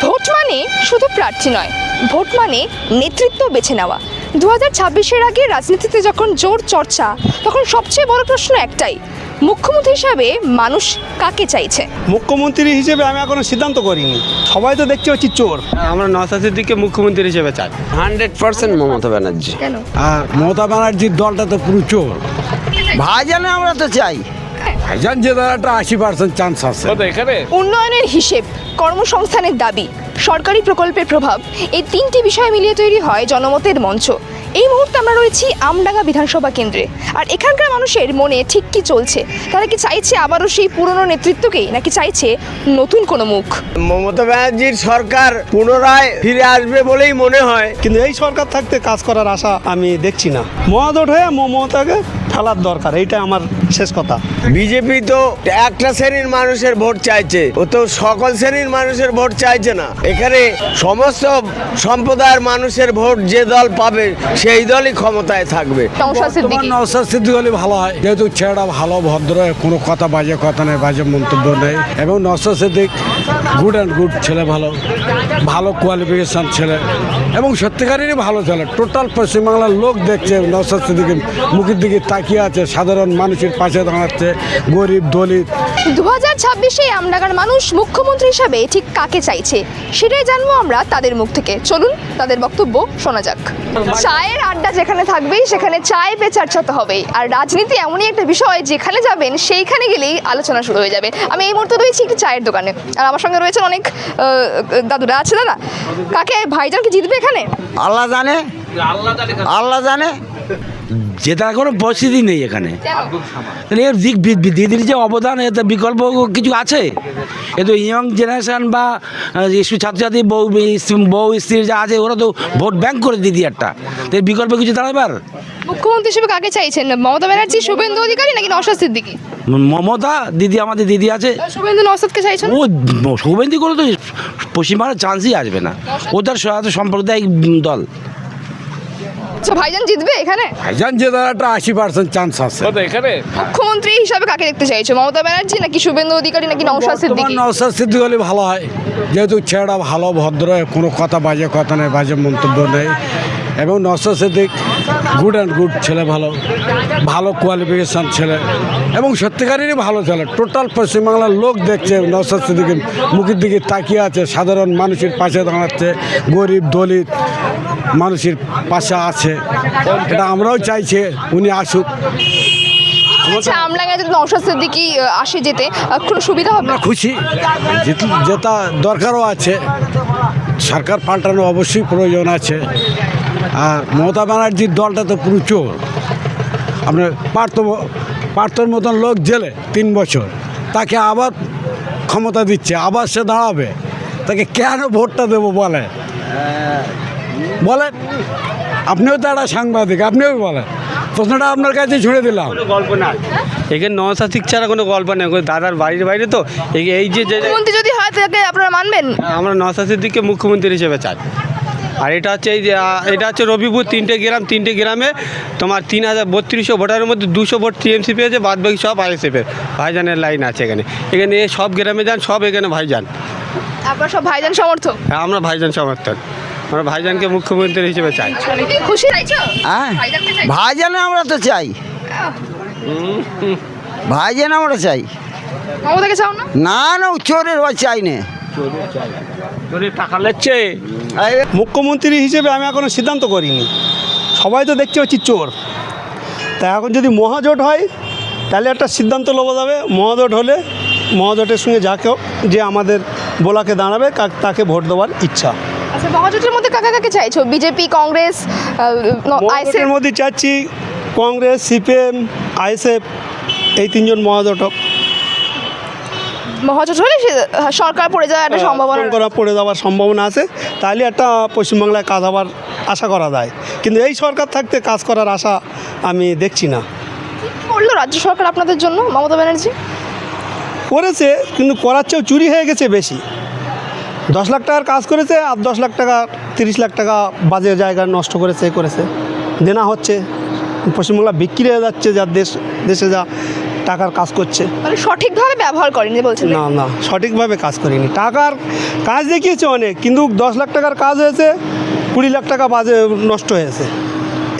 Vote মানে শুধু প্রার্থী নয়, ভোট মানে নেতৃত্ব বেছে নেওয়া। 2026-এর আগে রাজনীতিতে যখন জোর চর্চা, তখন সবচেয়ে বড় প্রশ্ন একটাই, মুখ্যমন্ত্রী হিসাবে মানুষ কাকে চাইছে? মুখ্যমন্ত্রী হিসেবে আমি এখনো সিদ্ধান্ত করিনি। সবাই তো দেখতে পাচ্ছি চোর। আমরা নওশাদ সিদ্দিকীকে মুখ্যমন্ত্রী হিসেবে চাই 100% মমতা ব্যানার্জি। কেন? আর মমতা ব্যানার্জির দলটা তো পুরো চোর। ভাইজানে আমরা তো চাই। ভাইজান যে একটা 80% চান্স আছে। উন্নয়নের হিসেব, কর্মসংস্থানের দাবি, সরকারি প্রকল্পের প্রভাব, এই তিনটি বিষয় মিলিয়ে তৈরি হয় জনমতের মঞ্চ। এই মুহূর্তে আমরা রয়েছি আমডাঙ্গা বিধানসভা কেন্দ্রে, আর এখানকার মানুষের মনে ঠিক কি চলছে? তারা কি চাইছে আবারও সেই পুরনো নেতৃত্বকেই, নাকি চাইছে নতুন কোনো মুখ? মমতা ব্যানার্জির সরকার পুনরায় ফিরে আসবে বলেই মনে হয়। কিন্তু এই সরকার থাকতে কাজ করার আশা আমি দেখছি না। মহাজোট হয়ে মমতাকে ফেলার দরকার, এইটা আমার শেষ কথা। বিজেপি তো একটা শ্রেণীর মানুষের ভোট চাইছে, ও তো সকল শ্রেণীর মানুষের ভোট চাইছে না। এখানে সমস্ত সম্প্রদায়ের মানুষের ভোট যে দল পাবে সেই দলই ক্ষমতায় থাকবে। নওশাদ সিদ্দিকী। নওশাদ সিদ্দিকী হলে ভালো হয়, যেহেতু ছেলেটা ভালো, ভদ্র, কোনো বাজে কথা নেই, বাজে মন্তব্য নেই। এবং Naushad Siddique good and good ছেলে, ভালো কোয়ালিফিকেশন ছেলে এবং সত্যিকারেরই ভালো ছেলে। টোটাল পশ্চিমবাংলার লোক দেখছে নওশাদ সিদ্দিকের মুখের দিকে তাকিয়ে আছে, সাধারণ মানুষের পাশে দাঁড়াচ্ছে, গরিব দলিত। 2026-এ আমডাঙ্গার মানুষ মুখ্যমন্ত্রী হিসাবে ঠিক কাকে চাইছে সেটাই জানবো আমরা তাদের মুখ থেকে। চলুন তাদের বক্তব্য শোনা যাক। চায়ের আড্ডা যেখানে থাকবেই সেখানে চায় পে চর্চা তো হবেই, আর রাজনীতি এমনই একটা বিষয় যেখানে যাবেন সেইখানে গেলেই আলোচনা শুরু হয়ে যাবে। আমি এই মুহূর্তে রয়েছি একটি চায়ের দোকানে, আর আমার সঙ্গে রয়েছেন অনেক দাদুরা। আছে দাদা, কাকে ভাইজান কি জিতবে এখানে? আল্লাহ জানে, আল্লাহ জানে। জেতার কোনো পরিস্থিতি নেই এখানে। এর দিদির যে অবদান, এতে বিকল্প কিছু আছে? এ তো ইয়ং জেনারেশন বা ছাত্রছাত্রী বউ স্ত্রী যা আছে, ওরা তো ভোট ব্যাংক করে দিদি একটা, তো এর বিকল্প কিছু দাঁড়াবার। মুখ্যমন্ত্রী হিসেবে কাকে চাইছেন? মমতা ব্যানার্জি, শুভেন্দু অধিকারী, নাকি নওশাদ সিদ্দিকী? মমতা দিদি, আমাদের দিদি আছে। শুভেন্দু নওশাদকে চাইছেন? ও শুভেন্দু করে তো পশ্চিমবাংলার চান্সই আসবে না, ওদের সাম্প্রদায়িক দল। আচ্ছা, ভাইজান জিতবে এখানে? ভাইজান যে একটা 80% চান্স আছে। মুখ্যমন্ত্রী হিসাবে কাকে দেখতে চাইছো? মমতা ব্যানার্জি, নাকি শুভেন্দু অধিকারী, নাকি নওশাদ সিদ্দিকী? নওশাদ সিদ্দিকী হলে ভালো হয়, যেহেতু ছেলেটা ভালো, ভদ্র, কোনো বাজে কথা নেই, বাজে মন্তব্য নেই। এবং Naushad Siddique good and good ছেলে, ভালো কোয়ালিফিকেশান ছেলে এবং সত্যিকারেরই ভালো ছেলে। টোটাল পশ্চিমবাংলার লোক দেখছে নওশাদ সিদ্দিকের মুখের দিকে তাকিয়ে আছে, সাধারণ মানুষের পাশে দাঁড়াচ্ছে, গরিব দলিত মানুষের পাশে আছে। এটা আমরাও চাইছি উনি আসুক। আচ্ছা, আমডাঙ্গায় যদি নওশাদ সিদ্দিকী আসে যেতে কোনো সুবিধা হবে? আমরা খুশি, যেটা দরকারও আছে। সরকার পাল্টানো অবশ্যই প্রয়োজন আছে। আর মমতা ব্যানার্জির দলটা তো পুরো চোর। আপনার পার্থর মতন লোক জেলে 3 বছর, তাকে আবার ক্ষমতা দিচ্ছে, আবার সে দাঁড়াবে, তাকে কেন ভোটটা দেবো বলেন? আপনিও তো একটা সাংবাদিক, আপনিও বলেন। প্রশ্নটা আপনার কাছে ছুড়ে দিলাম। গল্প না এখানে, নওশাদ সিদ্দিক ছাড়া কোনো গল্প নেই। দাদার বাড়ির বাইরে তো এই যে মুখ্যমন্ত্রী যদি হয় তাকে আপনারা মানবেন? আমরা নওশাদ সিদ্দিককে মুখ্যমন্ত্রী হিসেবে চাই। আর এটা হচ্ছে এটা হচ্ছে রবিপুর 3টে গ্রামে তোমার 3032 ভোটারের মধ্যে 200 ভোট টিএমসি পেয়েছে, বাদ বাকি সব আইএসএফের। ভাইজানের লাইন আছে এখানে। সব গ্রামে যান, সব এখানে ভাইজান। আপনারা সব ভাইজান সমর্থক? হ্যাঁ, আমরা ভাইজান সমর্থক। আমরা ভাইজানকে মুখ্যমন্ত্রী হিসেবে চাই। খুশি চাইছো? হ্যাঁ, ভাইজানকে চাই? ভাইজানে আমরা তো চাই, ভাইজান আমরা চাই। মমতাকে চাও না? না না, চোরের ওই চাই না। টাকা লেচ্ছে। মুখ্যমন্ত্রী হিসেবে আমি এখনো সিদ্ধান্ত করিনি। সবাই তো দেখতে পাচ্ছি চোর। তা এখন যদি মহাজোট হয় তাহলে একটা সিদ্ধান্ত নেওয়া যাবে। মহাজোট হলে মহাজোটের সঙ্গে যে আমাদের বোলাকে দাঁড়াবে তাকে ভোট দেওয়ার ইচ্ছা। আচ্ছা, মহাজোটের মধ্যে কাকে চাইছো? বিজেপি, কংগ্রেস, মহাজোটের মধ্যে চাচ্ছি কংগ্রেস, সিপিএম, আইএসএফ, এই 3জন মহাজোট হোক। মহাজোট হলে সরকার পড়ে যাওয়ার একটা সম্ভাবনা পড়ে যাওয়ার সম্ভাবনা আছে। তাহলে একটা পশ্চিমবাংলায় কাজ হবার আশা করা যায়। কিন্তু এই সরকার থাকতে কাজ করার আশা আমি দেখছি না। করলো রাজ্য সরকার আপনাদের জন্য? মমতা ব্যানার্জি করেছে, কিন্তু করার চেয়েও চুরি হয়ে গেছে বেশি। 10 লাখ টাকার কাজ করেছে, আর 10 লাখ টাকা 30 লাখ টাকা বাজে জায়গা নষ্ট করেছে দেনা হচ্ছে। পশ্চিমবাংলা বিক্রি হয়ে যাচ্ছে, দেশে যা টাকার কাজ করছে। মানে সঠিকভাবে ব্যবহার করেনি বলছেন? না না, সঠিকভাবে কাজ করিনি। টাকার কাজ দেখিয়েছে অনেক, কিন্তু 10 লাখ টাকার কাজ হয়েছে, 20 লাখ টাকা বাজে নষ্ট হয়েছে।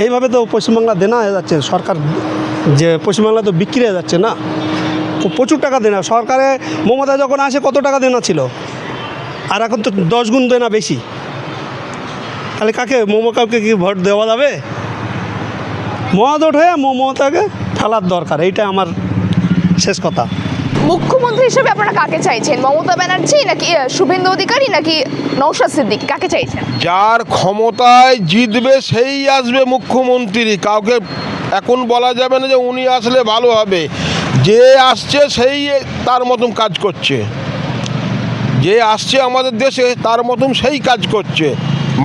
এইভাবে তো পশ্চিমবাংলা দেনা হয়ে যাচ্ছে। সরকার যে পশ্চিমবাংলা তো বিক্রি হয়ে যাচ্ছে না, প্রচুর টাকা দেনা। সরকারে মমতা যখন আসে কত টাকা দেনা ছিল, আর এখন তো 10 গুণ দেনা বেশি। তাহলে কাকে, মমতাকে কি ভোট দেওয়া যাবে? মহাজোট হয়ে মমতাকে ফেলার দরকার, এইটা আমার শেষ কথা। মুখ্যমন্ত্রী হিসেবে আপনারা কাকে চাইছেন? মমতা ব্যানার্জি নাকি শুভেন্দু অধিকারী নাকি নওশাদ সিদ্দিকী, কাকে চাইছেন? যার ক্ষমতায় জিতবে সেই আসবে মুখ্যমন্ত্রী। কাউকে এখন বলা যাবে না যে উনি আসলে ভালো হবে। যে আসছে সেই তার মতন কাজ করছে, যে আসছে আমাদের দেশে তার মতন সেই কাজ করছে,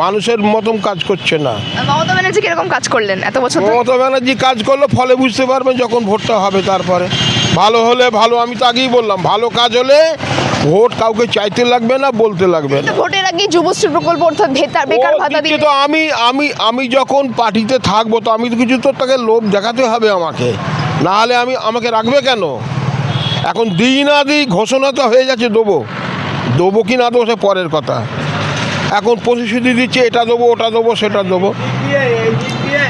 মানুষের মতন কাজ করছে না। মমতা ব্যানার্জি কিরকম কাজ করলেন এত বছর ধরে? মমতা ব্যানার্জি কাজ করলে ফলে বুঝতে পারবেন যখন ভোটটা হবে। তারপরে ভালো হলে ভালো, আমি তো আগেই বললাম, ভালো কাজ হলে ভোট কাউকে চাইতে লাগবে না, বলতে লাগবে না। ভোটের আগে যুবশ্রী প্রকল্প অর্থাৎ বেকার ভাতা দিচ্ছে দিচ্ছে। তো আমি যখন পার্টিতে থাকবো তো আমি তো কিছু তো তাকে লোভ দেখাতে হবে আমাকে, না হলে আমাকে রাখবে কেন? এখন দিই না দিই ঘোষণা তো হয়ে যাচ্ছে, দেবো কি না দেবো সে পরের কথা। এখন প্রতিশ্রুতি দিচ্ছে এটা দেবো, ওটা দেবো, সেটা দেবো।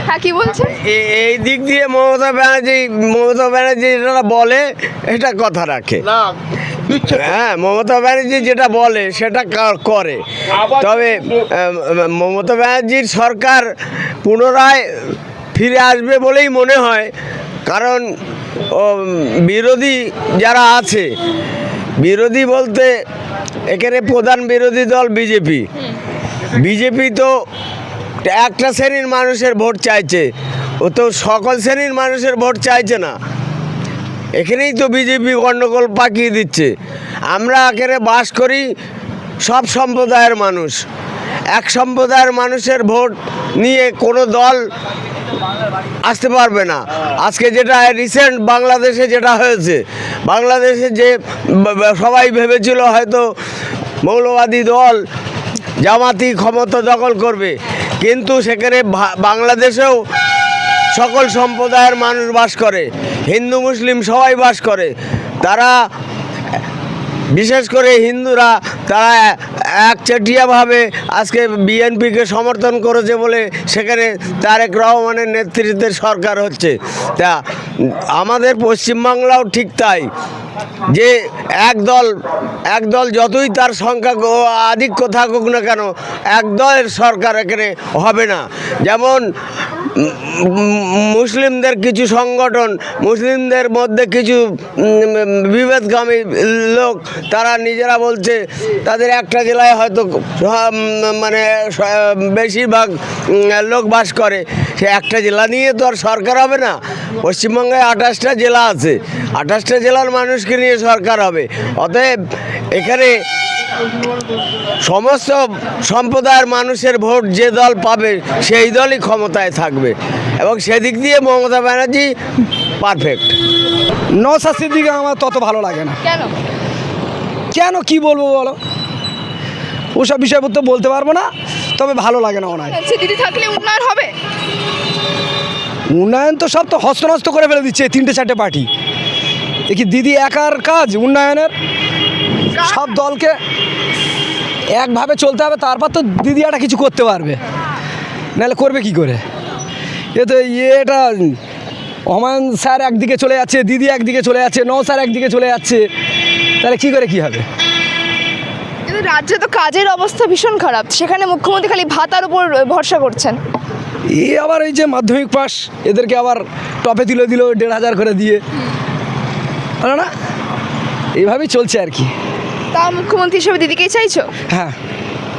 হ্যাঁ, কি বলছেন? এই দিক দিয়ে মমতা ব্যানার্জি যেটা বলে এটা কথা রাখে না দিচ্ছে তো। হ্যাঁ, মমতা ব্যানার্জি যেটা বলে সেটা করে। তবে মমতা ব্যানার্জির সরকার পুনরায় ফিরে আসবে বলেই মনে হয়, কারণ বিরোধী যারা আছে, বিরোধী বলতে এখানে প্রধান বিরোধী দল বিজেপি তো একটা শ্রেণীর মানুষের ভোট চাইছে, ও তো সকল শ্রেণীর মানুষের ভোট চাইছে না। এখানেই তো বিজেপি গণ্ডগোল পাকিয়ে দিচ্ছে। আমরা এখানে বাস করি সব সম্প্রদায়ের মানুষ, এক সম্প্রদায়ের মানুষের ভোট নিয়ে কোনো দল আসতে পারবে না। আজকে যেটা রিসেন্ট বাংলাদেশে যেটা হয়েছে, বাংলাদেশে যে সবাই ভেবেছিল হয়তো মৌলবাদী দল জামাতি ক্ষমতা দখল করবে, কিন্তু সেখানে বাংলাদেশেও সকল সম্প্রদায়ের মানুষ বাস করে, হিন্দু মুসলিম সবাই বাস করে। তারা বিশেষ করে হিন্দুরা তারা একচেটিয়াভাবে আজকে বিএনপিকে সমর্থন করেছে বলে সেখানে তারেক রহমানের নেতৃত্বের সরকার হচ্ছে। তা আমাদের পশ্চিমবাংলাও ঠিক তাই, যে একদল যতই তার সংখ্যা আধিক্য থাকুক না কেন, একদলের সরকার এখানে হবে না। যেমন মুসলিমদের কিছু সংগঠন, মুসলিমদের মধ্যে কিছু বিভেদগামী লোক, তারা নিজেরা বলছে তাদের একটা জেলায় হয়তো মানে বেশিরভাগ লোক বাস করে, সে একটা জেলা নিয়ে তো আর সরকার হবে না। পশ্চিমবঙ্গে 28টা জেলা আছে, 28টা জেলার মানুষকে নিয়ে সরকার হবে। অতএব এখানে সমস্ত সম্প্রদায়ের মানুষের ভোট যে দল পাবে সেই দলই ক্ষমতায় থাকবে, এবং সেদিক দিয়ে মমতা ব্যানার্জি পারফেক্ট। নওশাদ সিদ্দিকী আমার তত ভালো লাগে না। কেন কি বলবো বলো, ওসব বিষয়পত্র বলতে পারবো না, তবে ভালো লাগে না ওনার। দিদি থাকলে উন্নয়ন হবে? উন্নয়ন তো সব তো হস্তনস্ত করে ফেলে দিচ্ছে 3-4টে পার্টি। দেখি দিদি একার কাজ উন্নয়নের, সব দলকে একভাবে চলতে হবে, তারপর তো দিদি একটা কিছু করতে পারবে, নাহলে করবে কি করে? এ তো এটা হুমায়ুন স্যার একদিকে চলে যাচ্ছে, দিদি একদিকে চলে যাচ্ছে, স্যার একদিকে চলে যাচ্ছে, তাহলে কি করে কি হবে? কিন্তু রাজ্যে তো কাজের অবস্থা ভীষণ খারাপ, সেখানে মুখ্যমন্ত্রী খালি ভাতার উপর ভরসা করছেন। আবার এই যে মাধ্যমিক পাস, এদেরকে আবার টপে তুলে দিল 1,500 করে দিয়ে, না এইভাবেই চলছে আর কি। তা মুখ্যমন্ত্রী হিসেবে দিদিকেই চাইছো? হ্যাঁ।